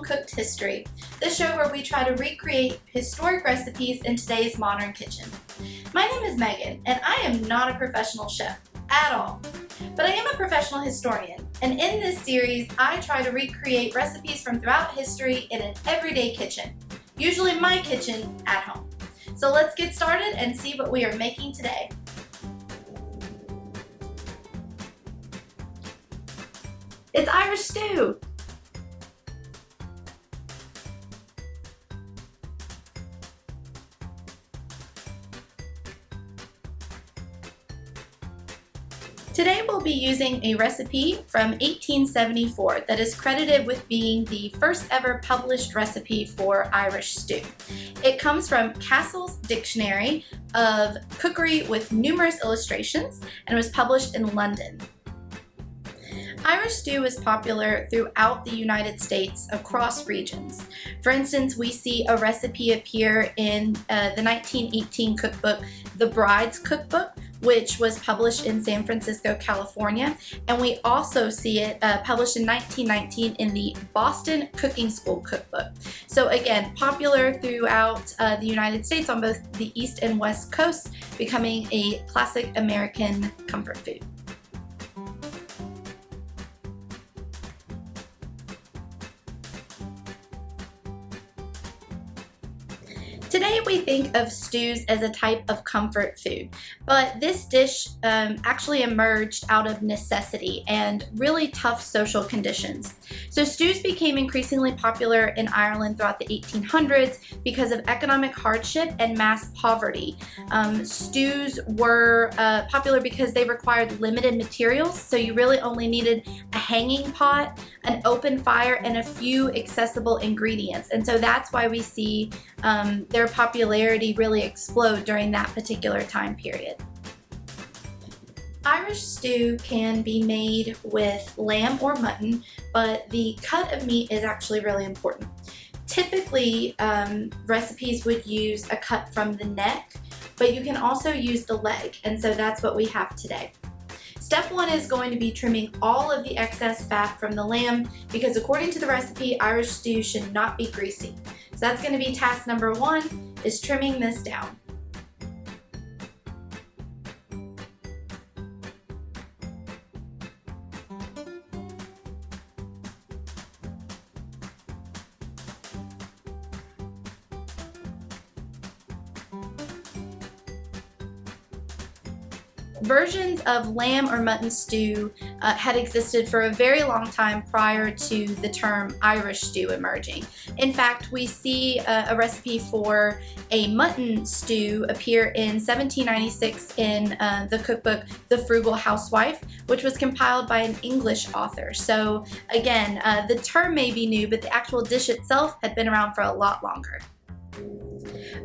Homecooked History, the show where we try to recreate historic recipes in today's modern kitchen. My name is Megan, and I am not a professional chef at all, but I am a professional historian, and in this series, I try to recreate recipes from throughout history in an everyday kitchen, usually my kitchen at home. So let's get started and see what we are making today. It's Irish stew! Today we'll be using a recipe from 1874 that is credited with being the first ever published recipe for Irish stew. It comes from Castle's Dictionary of Cookery with numerous illustrations and was published in London. Irish stew is popular throughout the United States across regions. For instance, we see a recipe appear in the 1918 cookbook, The Bride's Cookbook, which was published in San Francisco, California, and we also see it published in 1919 in the Boston Cooking School Cookbook. So again, popular throughout the United States on both the East and West Coasts, becoming a classic American comfort food. Today we think of stews as a type of comfort food, but this dish actually emerged out of necessity and really tough social conditions. So stews became increasingly popular in Ireland throughout the 1800s because of economic hardship and mass poverty. Stews were popular because they required limited materials, so you really only needed a hanging pot, an open fire, and a few accessible ingredients. And so that's why we see their popularity really explode during that particular time period. Irish stew can be made with lamb or mutton, but the cut of meat is actually really important. Typically, recipes would use a cut from the neck, but you can also use the leg, and so that's what we have today. Step one is going to be trimming all of the excess fat from the lamb because according to the recipe, Irish stew should not be greasy. So that's going to be task number one, is trimming this down. Versions of lamb or mutton stew had existed for a very long time prior to the term Irish stew emerging. In fact, we see a recipe for a mutton stew appear in 1796 in the cookbook The Frugal Housewife, which was compiled by an English author. So again, the term may be new, but the actual dish itself had been around for a lot longer.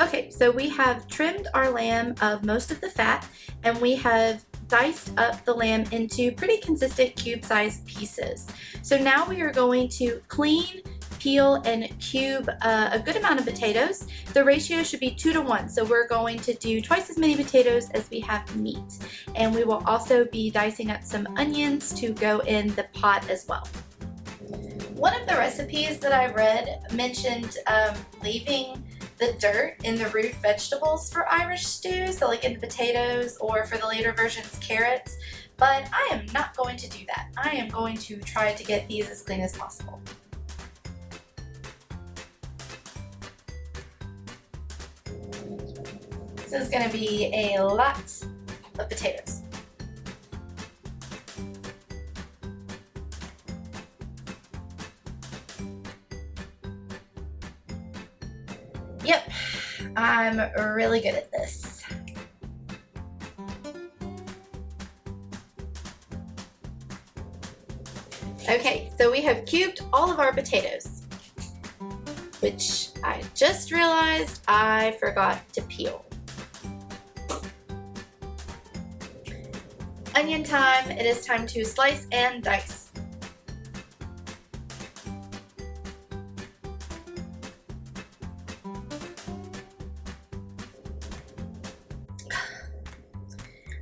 Okay, so we have trimmed our lamb of most of the fat, and we have diced up the lamb into pretty consistent cube-sized pieces. So now we are going to clean, peel, and cube a good amount of potatoes. The ratio should be 2 to 1, so we're going to do twice as many potatoes as we have meat. And we will also be dicing up some onions to go in the pot as well. One of the recipes that I read mentioned leaving the dirt in the root vegetables for Irish stew, so like in the potatoes or for the later versions, carrots, but I am not going to do that. I am going to try to get these as clean as possible. This is going to be a lot of potatoes. Yep, I'm really good at this. Okay, so we have cubed all of our potatoes, which I just realized I forgot to peel. Onion time, it is time to slice and dice.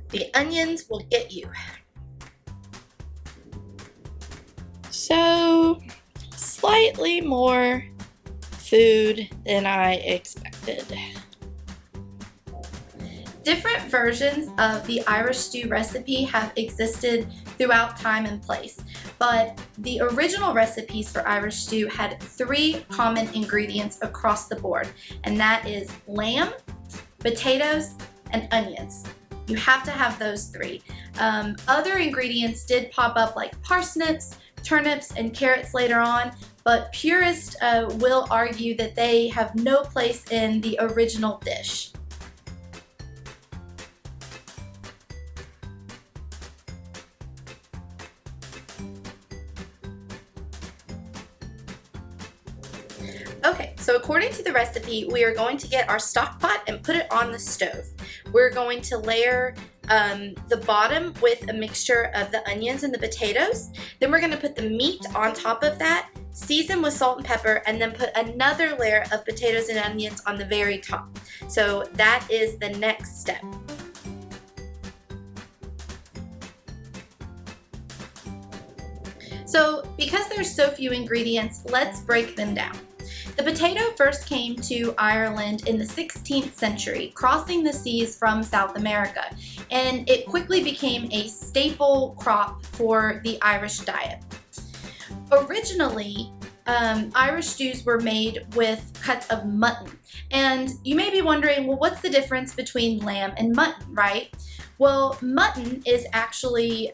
The onions will get you. So, let's slightly more food than I expected. Different versions of the Irish stew recipe have existed throughout time and place, but the original recipes for Irish stew had 3 common ingredients across the board, and that is lamb, potatoes, and onions. You have to have those 3. Other ingredients did pop up like parsnips, turnips, and carrots later on, but purists will argue that they have no place in the original dish. Okay, so according to the recipe, we are going to get our stock pot and put it on the stove. We're going to layer the bottom with a mixture of the onions and the potatoes. Then we're going to put the meat on top of that, season with salt and pepper, and then put another layer of potatoes and onions on the very top. So that is the next step. So because there's so few ingredients, let's break them down. The potato first came to Ireland in the 16th century, crossing the seas from South America, and it quickly became a staple crop for the Irish diet. Originally, Irish stews were made with cuts of mutton, and you may be wondering, well, what's the difference between lamb and mutton, right? Well, mutton is actually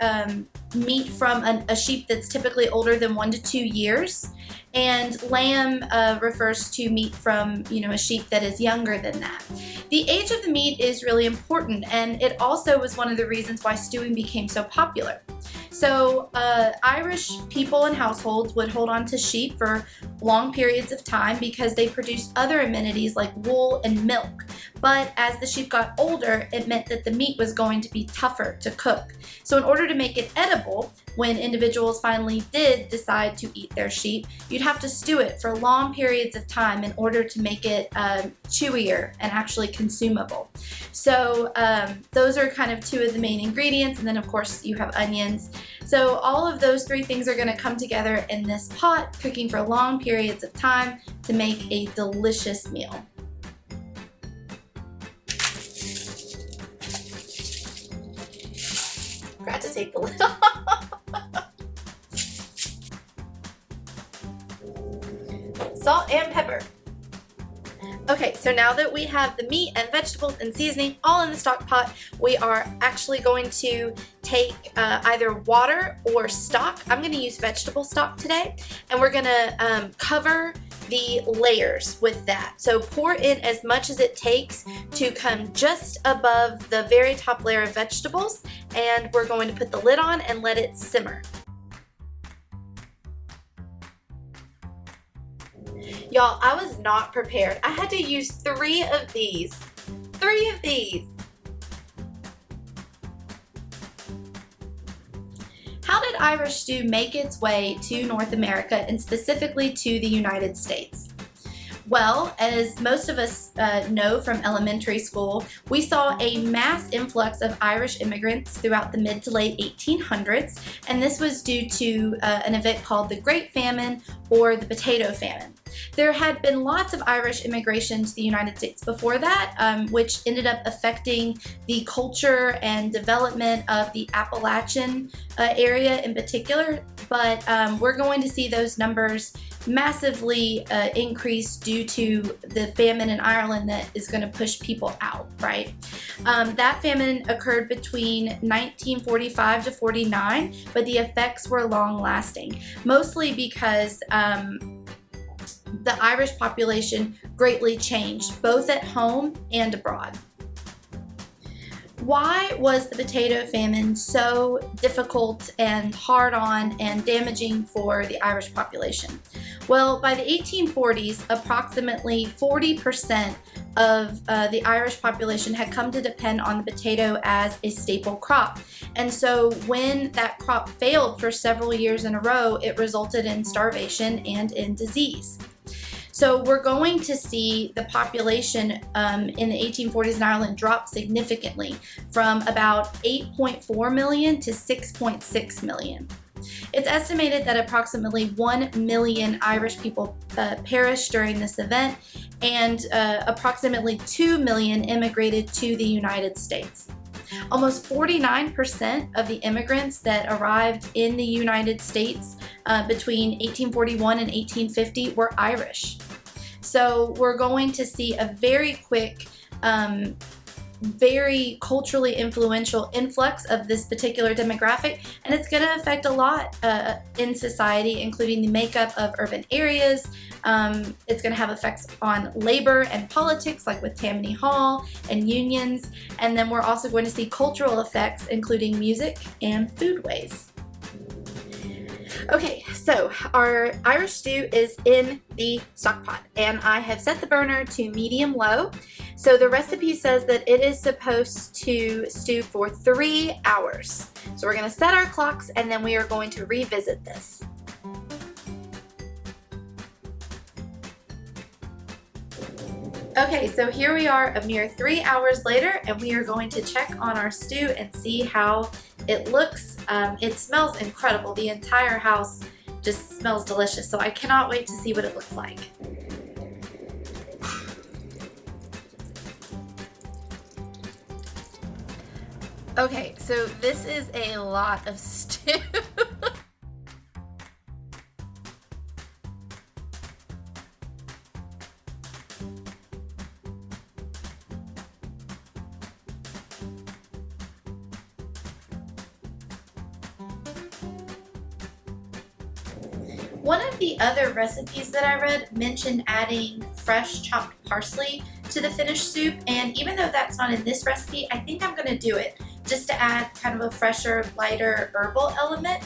meat from a sheep that's typically older than 1 to 2 years, and lamb refers to meat from, a sheep that is younger than that. The age of the meat is really important, and it also was one of the reasons why stewing became so popular. So Irish people and households would hold on to sheep for long periods of time because they produced other amenities like wool and milk. But as the sheep got older, it meant that the meat was going to be tougher to cook. So in order to make it edible, when individuals finally did decide to eat their sheep, you'd have to stew it for long periods of time in order to make it chewier and actually consumable. So those are kind of 2 of the main ingredients, and then of course you have onions. So all of those 3 things are going to come together in this pot, cooking for long periods of time to make a delicious meal. Forgot to take the lid off. Salt and pepper. Okay, so now that we have the meat and vegetables and seasoning all in the stock pot, we are actually going to take either water or stock. I'm going to use vegetable stock today, and we're going to cover the layers with that. So pour in as much as it takes to come just above the very top layer of vegetables, and we're going to put the lid on and let it simmer. Y'all, I was not prepared. I had to use 3 of these. 3 of these. How did Irish stew make its way to North America and specifically to the United States? Well, as most of us know from elementary school, we saw a mass influx of Irish immigrants throughout the mid to late 1800s, and this was due to an event called the Great Famine or the Potato Famine. There had been lots of Irish immigration to the United States before that, which ended up affecting the culture and development of the Appalachian area in particular, but we're going to see those numbers massively increase due to the famine in Ireland that is going to push people out, right? That famine occurred between 1945 to 49, but the effects were long lasting, mostly because the Irish population greatly changed, both at home and abroad. Why was the potato famine so difficult and hard on and damaging for the Irish population? Well, by the 1840s, approximately 40% of the Irish population had come to depend on the potato as a staple crop. And so when that crop failed for several years in a row, it resulted in starvation and in disease. So we're going to see the population in the 1840s in Ireland drop significantly from about 8.4 million to 6.6 million. It's estimated that approximately 1 million Irish people perished during this event, and approximately 2 million immigrated to the United States. Almost 49% of the immigrants that arrived in the United States between 1841 and 1850 were Irish. So we're going to see a very quick, very culturally influential influx of this particular demographic, and it's going to affect a lot in society, including the makeup of urban areas. It's going to have effects on labor and politics, like with Tammany Hall and unions, and then we're also going to see cultural effects, including music and foodways. Okay, so our Irish stew is in the stock pot, and I have set the burner to medium-low. So the recipe says that it is supposed to stew for 3 hours. So we're going to set our clocks, and then we are going to revisit this. Okay, so here we are a mere 3 hours later, and we are going to check on our stew and see how it looks. It smells incredible. The entire house just smells delicious, so I cannot wait to see what it looks like. Okay, so this is a lot of stew. One of the other recipes that I read mentioned adding fresh chopped parsley to the finished soup, and even though that's not in this recipe, I think I'm going to do it just to add kind of a fresher, lighter herbal element.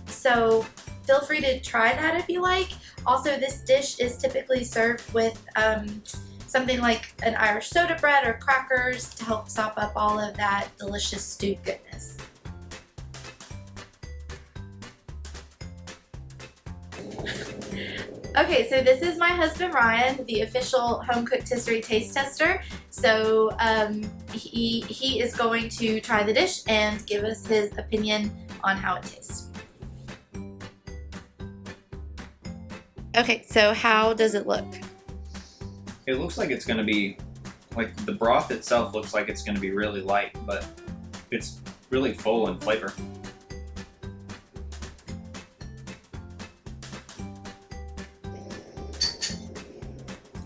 So feel free to try that if you like. Also, this dish is typically served with something like an Irish soda bread or crackers to help sop up all of that delicious stew goodness. Okay, so this is my husband Ryan, the official Homecooked History taste tester. So he is going to try the dish and give us his opinion on how it tastes. Okay, so how does it look? It looks like it's going to be, like the broth itself looks like it's going to be really light, but it's really full in flavor.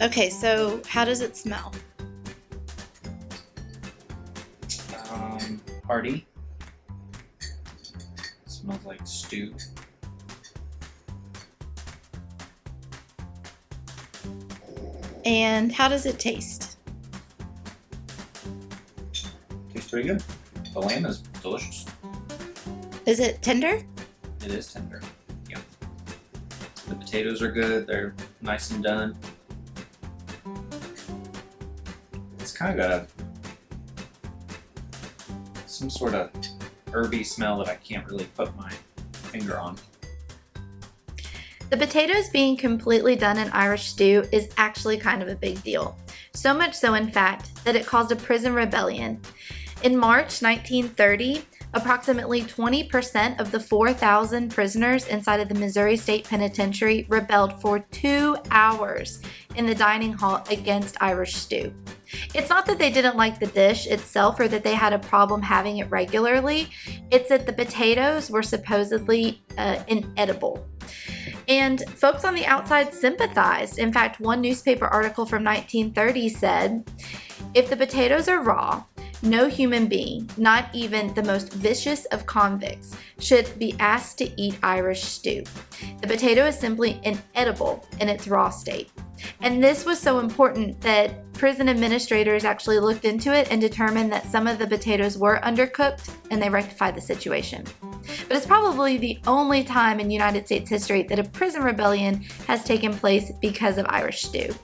Okay, so how does it smell? Hearty. Smells like stew. And how does it taste? Tastes pretty good. The lamb is delicious. Is it tender? It is tender. Yeah. The potatoes are good. They're nice and done. It's kind of got some sort of herby smell that I can't really put my finger on. The potatoes being completely done in Irish stew is actually kind of a big deal. So much so, in fact, that it caused a prison rebellion. In March 1930, approximately 20% of the 4,000 prisoners inside of the Missouri State Penitentiary rebelled for 2 hours in the dining hall against Irish stew. It's not that they didn't like the dish itself or that they had a problem having it regularly. It's that the potatoes were supposedly inedible. And folks on the outside sympathized. In fact, one newspaper article from 1930 said, "If the potatoes are raw, no human being, not even the most vicious of convicts, should be asked to eat Irish stew. The potato is simply inedible in its raw state." And this was so important that prison administrators actually looked into it and determined that some of the potatoes were undercooked, and they rectified the situation. But it's probably the only time in United States history that a prison rebellion has taken place because of Irish stew.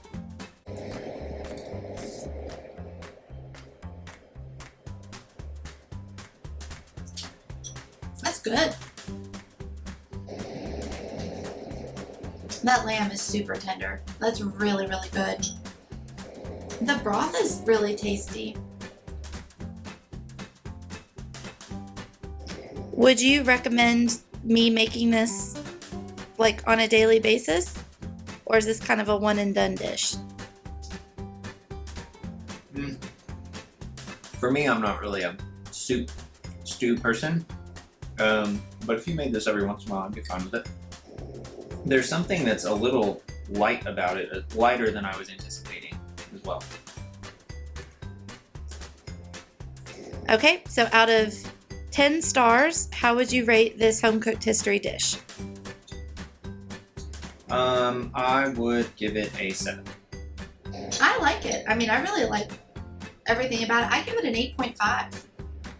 That's good. That lamb is super tender. That's really, really good. The broth is really tasty. Would you recommend me making this like on a daily basis? Or is this kind of a one and done dish? For me, I'm not really a stew person. But if you made this every once in a while, I'd be fine with it. There's something that's a little light about it, lighter than I was anticipating as well. Okay, so out of 10 stars, how would you rate this home-cooked history dish? I would give it a 7. I like it. I mean, I really like everything about it. I give it an 8.5.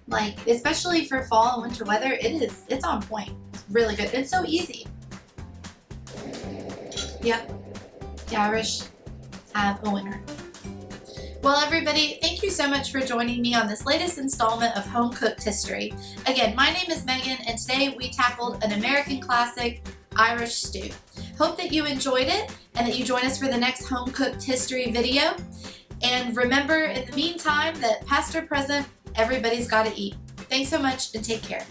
Like, especially for fall and winter weather, it's on point. It's really good. It's so easy. Yep. The Irish have a winner. Well, everybody, thank you so much for joining me on this latest installment of Home Cooked History. Again, my name is Megan, and today we tackled an American classic, Irish stew. Hope that you enjoyed it and that you join us for the next Home Cooked History video. And remember, in the meantime, that past or present, everybody's got to eat. Thanks so much and take care.